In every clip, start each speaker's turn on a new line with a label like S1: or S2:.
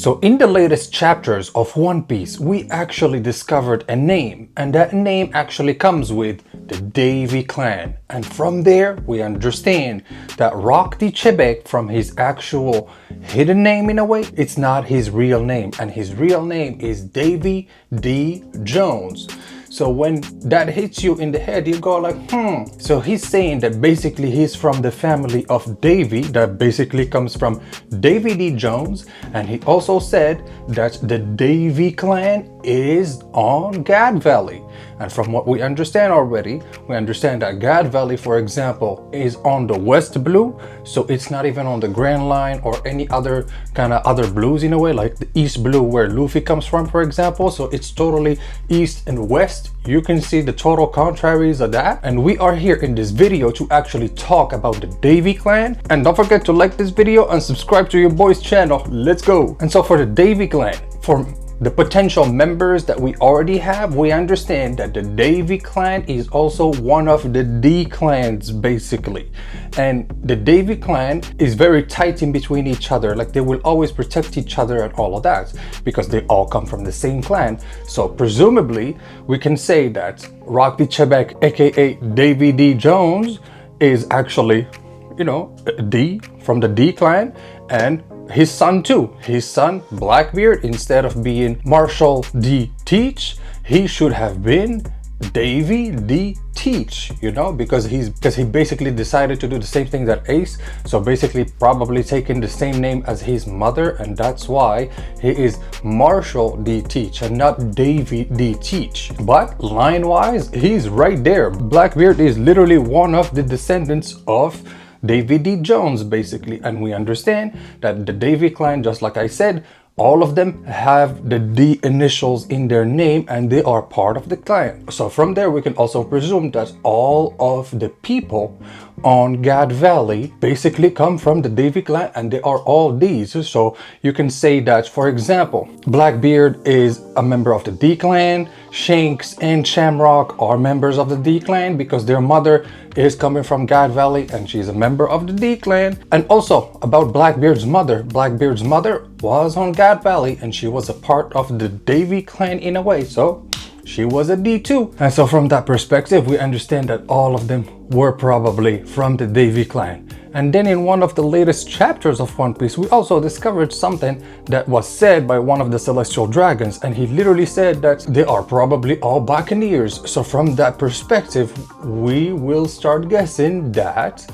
S1: So in the latest chapters of One Piece, we actually discovered a name, and that name actually comes with the Davy clan. And from there, we understand that Rock D. Chebek, from his actual hidden name in a way, it's not his real name, and his real name is Davy D. Jones. So when that hits you in the head, you go like, So he's saying that basically he's from the family of Davy, that basically comes from Davy D. Jones. And he also said that the Davy clan is on Gad Valley. And from what we understand already, we understand that Gad Valley, for example, is on the West Blue. So it's not even on the Grand Line or any other kind of other blues in a way, like the East Blue where Luffy comes from, for example. So it's totally East and West. You can see the total contraries of that. And we are here in this video to actually talk about the Davy clan. And don't forget to like this video and subscribe to your boy's channel. Let's go. And so for the Davy clan, for the potential members that we already have, we understand that the Davy clan is also one of the D clans basically. And the Davy clan is very tight in between each other, like they will always protect each other and all of that because they all come from the same clan. So presumably we can say that Rock D. Chebek, aka Davy D. Jones, is actually, you know, D from the D clan, and his son too. His son Blackbeard, instead of being Marshall D. Teach, he should have been Davy D. Teach, you know, because he basically decided to do the same thing that Ace, so basically probably taking the same name as his mother, and that's why he is Marshall D. Teach and not Davy D. Teach. But line wise, he's right there. Blackbeard is literally one of the descendants of Davy D. Jones basically, and we understand that the Davy clan, just like I said, all of them have the D initials in their name and they are part of the clan. So from there we can also presume that all of the people on Gad Valley basically come from the Davy clan and they are all D's. So you can say that, for example, Blackbeard is a member of the D clan, Shanks and Shamrock are members of the D clan because their mother is coming from Gad Valley and she's a member of the D clan. And also about Blackbeard's mother was on Gad Valley and she was a part of the Davy clan in a way, so she was a D too. And so from that perspective, we understand that all of them were probably from the Davy clan. And then in one of the latest chapters of One Piece, we also discovered something that was said by one of the Celestial Dragons, and he literally said that they are probably all buccaneers. So from that perspective, we will start guessing that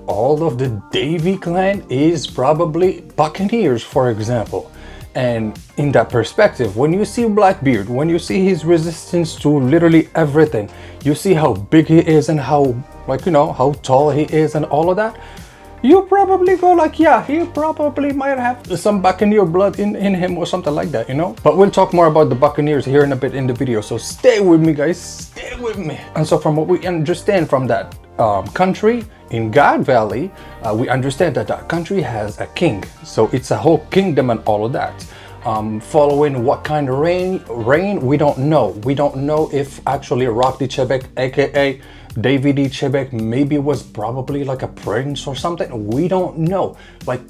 S1: all of the Davy clan is probably buccaneers, for example. And in that perspective, when you see Blackbeard, when you see his resistance to literally everything, you see how big he is and how, like, you know, how tall he is and all of that, you probably go like, yeah, he probably might have some buccaneer blood in him or something like that, you know. But we'll talk more about the buccaneers here in a bit in the video, so stay with me, guys, stay with me. And so from what we understand from that country in Gad Valley, we understand that that country has a king, so it's a whole kingdom and all of that. Following what kind of reign, we don't know. We don't know if actually Rock D. Chebek, aka Davy D. Chebek, maybe was probably like a prince or something. We don't know. Like,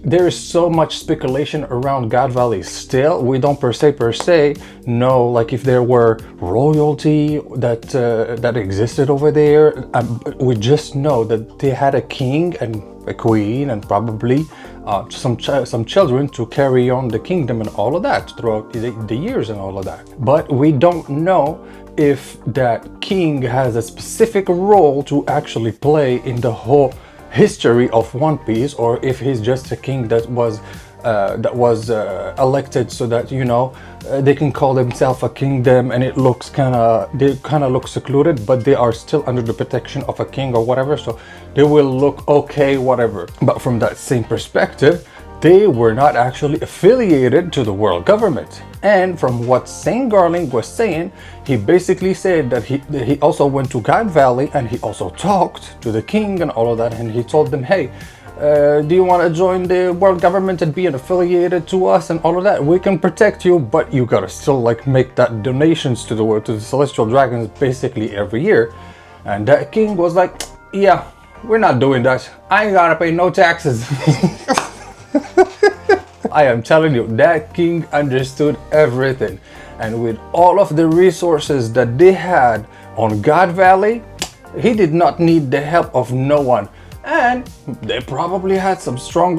S1: there is so much speculation around Gad Valley still. We don't per se know like if there were royalty that existed over there. We just know that they had a king and a queen and probably some children to carry on the kingdom and all of that throughout the years and all of that. But we don't know if that king has a specific role to actually play in the whole history of One Piece, or if he's just a king that was elected so that, you know, they can call themselves a kingdom and it looks they kind of look secluded, but they are still under the protection of a king or whatever, so they will look okay, whatever. But from that same perspective, they were not actually affiliated to the world government. And from what Saint Garling was saying, he basically said that he also went to Gad Valley and he also talked to the king and all of that, and he told them, hey, do you want to join the world government and be affiliated to us and all of that? We can protect you, but you gotta still like make that donations to the Celestial Dragons basically every year. And that king was like, yeah, we're not doing that. I ain't gotta pay no taxes. I am telling you, that king understood everything. And with all of the resources that they had on God Valley, he did not need the help of no one. And they probably had some strong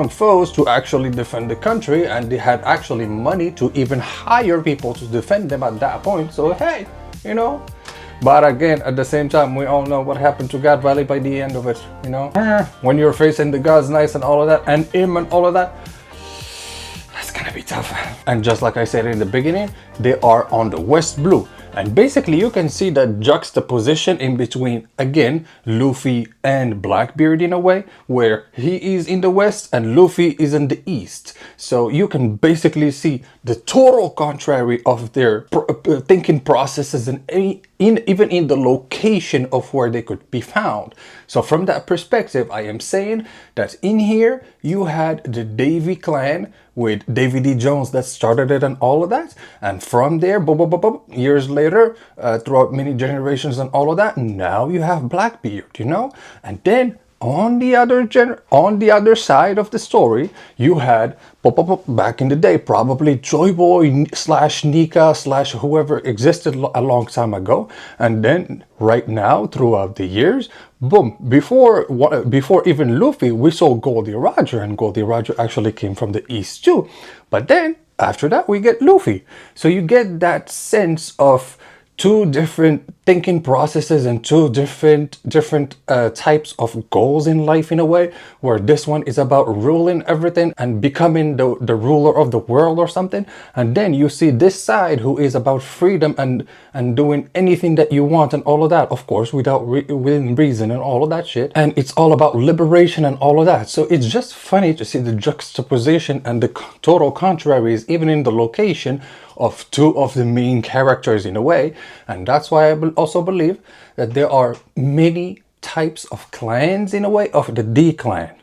S1: foes to actually defend the country, and they had actually money to even hire people to defend them at that point. So hey, you know. But again, at the same time, we all know what happened to God Valley by the end of it, you know. When you're facing the God's Knights and all of that, and him and all of that, that's gonna be tough. And just like I said in the beginning, they are on the West Blue. And basically you can see that juxtaposition in between, again, Luffy and Blackbeard in a way, where he is in the west and Luffy is in the east. So you can basically see the total contrary of their thinking processes and even in the location of where they could be found. So from that perspective, I am saying that in here you had the Davy clan with Davy D. Jones that started it and all of that, and from there, years later, throughout many generations and all of that, now you have Blackbeard, you know. And then on the other side of the story, you had back in the day, probably Joy Boy slash Nika slash whoever existed a long time ago, and then right now throughout the years, boom, before even Luffy, we saw Goldie Roger, and Goldie Roger actually came from the east too. But then after that we get Luffy. So you get that sense of two different thinking processes and two different types of goals in life in a way, where this one is about ruling everything and becoming the ruler of the world or something, and then you see this side who is about freedom and doing anything that you want and all of that, of course within reason and all of that shit, and it's all about liberation and all of that. So it's just funny to see the juxtaposition and the total contraries even in the location of two of the main characters in a way. And that's why I also believe that there are many types of clans in a way of the D clan.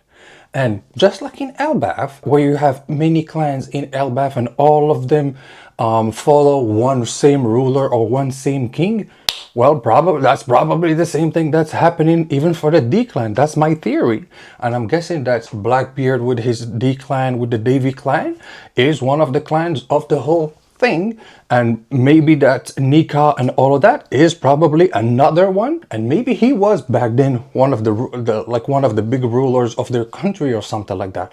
S1: And just like in Elbaf, where you have many clans in Elbaf and all of them follow one same ruler or one same king, well, that's probably the same thing that's happening even for the D clan. That's my theory. And I'm guessing that Blackbeard with his D clan, with the Davy clan, is one of the clans of the whole thing, and maybe that Nika and all of that is probably another one, and maybe he was back then one of the big rulers of their country or something like that.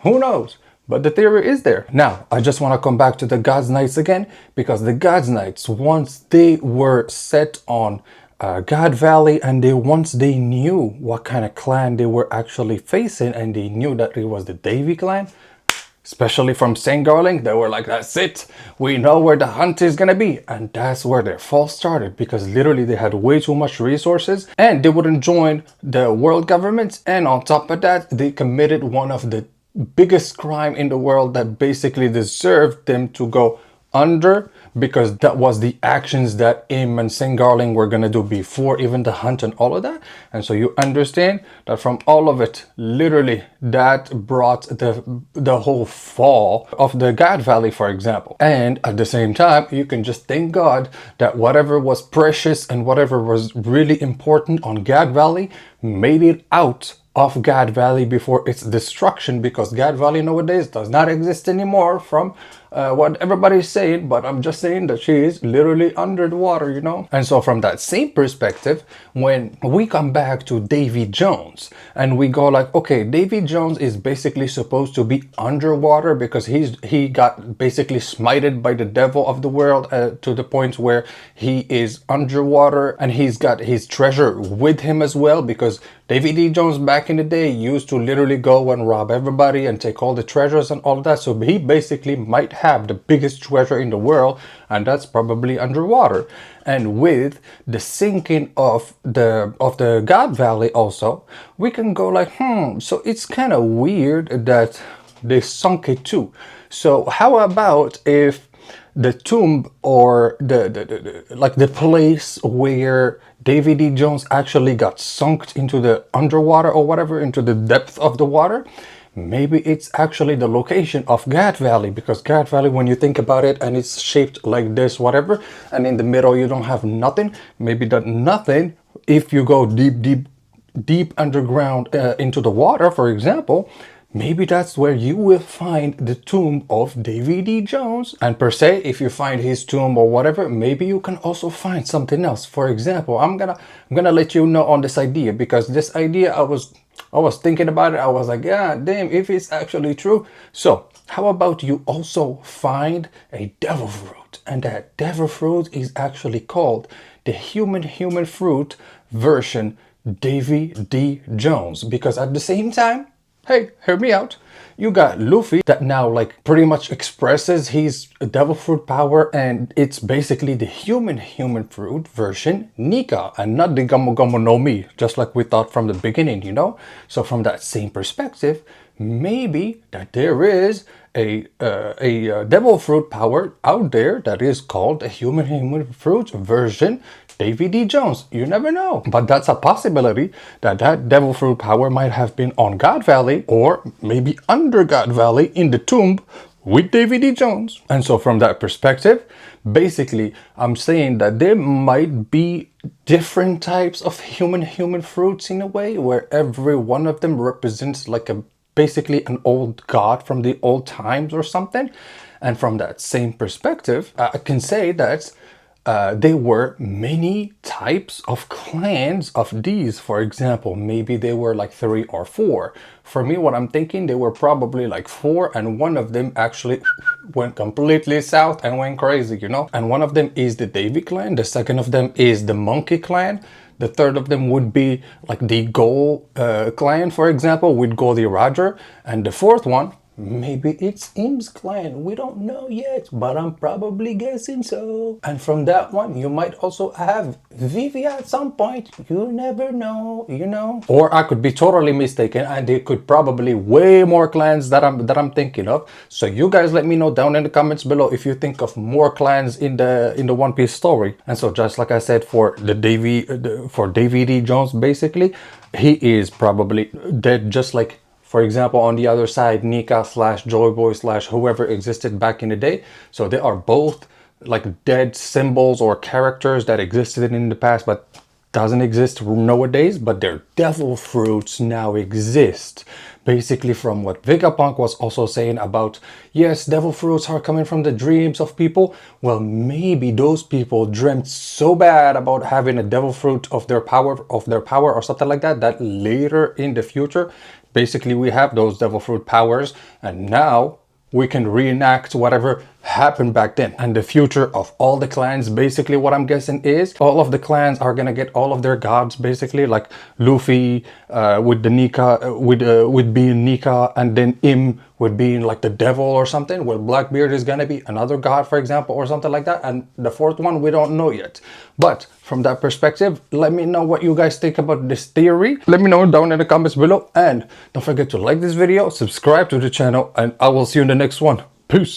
S1: Who knows? But the theory is there. Now, I just want to come back to the God's Knights again, because the God's Knights, once they were set on God Valley, and once they knew what kind of clan they were actually facing, and they knew that it was the Davy clan, especially from Sangarling, they were like, that's it, we know where the hunt is gonna be. And that's where their fall started, because literally they had way too much resources and they wouldn't join the world government. And on top of that, they committed one of the biggest crime in the world that basically deserved them to go under, because that was the actions that Im and Sangarling were gonna do before even the hunt and all of that. And so you understand that from all of it, literally that brought the whole fall of the God Valley, for example. And at the same time, you can just thank God that whatever was precious and whatever was really important on God Valley made it out of God Valley before its destruction, because God Valley nowadays does not exist anymore from what everybody's saying, but I'm just saying that she is literally under the water, you know. And so from that same perspective, when we come back to Davy Jones and we go like, okay, Davy Jones is basically supposed to be underwater because he got basically smited by the devil of the world to the point where he is underwater, and he's got his treasure with him as well, because Davy D. Jones back in the day used to literally go and rob everybody and take all the treasures and all that. So he basically might have the biggest treasure in the world, and that's probably underwater. And with the sinking of the God Valley also, we can go like, so it's kind of weird that they sunk it too. So how about if the tomb, or the place where Davy D. Jones actually got sunk into the underwater or whatever, into the depth of the water, maybe it's actually the location of God Valley, because God Valley, when you think about it, and it's shaped like this, whatever, and in the middle you don't have nothing, maybe that nothing, if you go deep underground into the water, for example, maybe that's where you will find the tomb of Davy D. Jones. And per se, if you find his tomb or whatever, maybe you can also find something else. For example, I'm gonna let you know on this idea, because this idea I was thinking about it. I was like, yeah, damn, if it's actually true. So how about you also find a devil fruit, and that devil fruit is actually called the human fruit version Davy D. Jones, because at the same time, hey, hear me out. You got Luffy that now like pretty much expresses his devil fruit power, and it's basically the human fruit version Nika, and not the Gamo Gamo no Mi, just like we thought from the beginning, you know? So from that same perspective, maybe that there is a devil fruit power out there that is called a human fruit version Davy D. Jones. You never know. But that's a possibility, that that devil fruit power might have been on God Valley, or maybe under God Valley in the tomb with Davy D. Jones. And so from that perspective, basically, I'm saying that there might be different types of human fruits in a way, where every one of them represents like basically an old god from the old times or something. And from that same perspective, I can say that there were many types of clans of these. For example, maybe they were like 3 or 4. For me, what I'm thinking, they were probably like 4, and one of them actually went completely south and went crazy, you know? And one of them is the Davy clan, the second of them is the Monkey clan, the third of them would be like the Gold clan, for example, with Goldie Roger, and the fourth one, maybe it's Im's clan. We don't know yet, but I'm probably guessing so. And from that one, you might also have Vivi at some point. You never know, you know. Or I could be totally mistaken, and there could probably way more clans that I'm thinking of. So you guys let me know down in the comments below if you think of more clans in the One Piece story. And so just like I said, for the Davy D. Jones, basically, he is probably dead, just like, for example, on the other side, Nika slash Joy Boy slash whoever existed back in the day. So they are both like dead symbols or characters that existed in the past but doesn't exist nowadays, but their devil fruits now exist. Basically, from what Vegapunk was also saying about, yes, devil fruits are coming from the dreams of people. Well, maybe those people dreamt so bad about having a devil fruit of their power or something like that, that later in the future, basically we have those devil fruit powers, and now we can reenact whatever happened back then. And the future of all the clans, basically what I'm guessing is all of the clans are gonna get all of their gods, basically, like Luffy with the Nika, with being Nika, and then Im with being like the devil or something. Well, Blackbeard is gonna be another god, for example, or something like that. And the fourth one, we don't know yet. But from that perspective, let me know what you guys think about this theory. Let me know down in the comments below, and don't forget to like this video, subscribe to the channel, and I will see you in the next one. Peace.